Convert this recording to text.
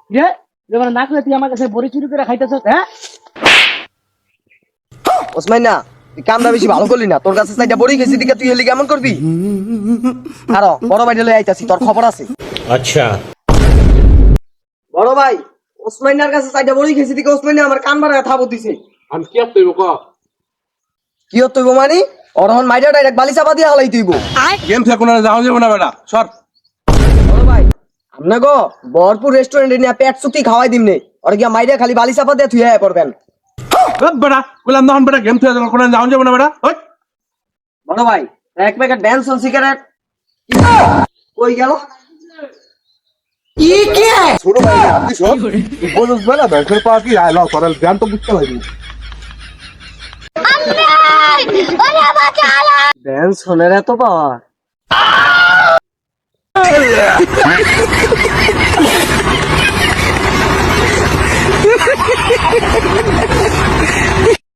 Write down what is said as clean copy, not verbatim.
রে যখন না করে তুই আমার কাছে বড়ি চুরি করে খাইতেছ হ্যাঁ ওসমান না তুই কামটা বেশি ভালো করলি না, তোর কাছে চাইটা বড়ি খেয়েছি দিকে তুই হেলি কেমন করবি? আর বড় ভাই লই আইতাছি, তোর খবর আছে। अच्छा বড় ভাই ওসমাইনার কাছে চাইটা বড়ি খেয়েছি দিকে ওসমাইনা আমার কান মারা থাবো দিছে। আমি কি আপনি ক কি হত তুই মানে অরহন মাইরা ডাইরেক্ট বালি চাপা দিয়া হলাই তুইব। গেম থেকে কোনো যাও যাবো না বেটা সর। বড় ভাই আমনা গো বরপুর রেস্টুরেন্টে নিয়ে পেট চুক্তি খাওয়াই দিমনে, আর গিয়া মাইরা খালি বালি চাপা দিয়া থুই আয় পড়বেন। বেটা বললাম না বেটা গেম থেকে কোনো যাও যাবো না বেটা ওই বড় ভাই এক প্যাকেট ড্যান্সন সিগারেট কই গেল? ছোট ভাই আপনি সব বুঝছ বেলা ব্যাংকের পাওয়া কি আইলো সরাল জ্ঞান তো বুঝতে পারি ড্যান্স শোনের এত পাওয়ার।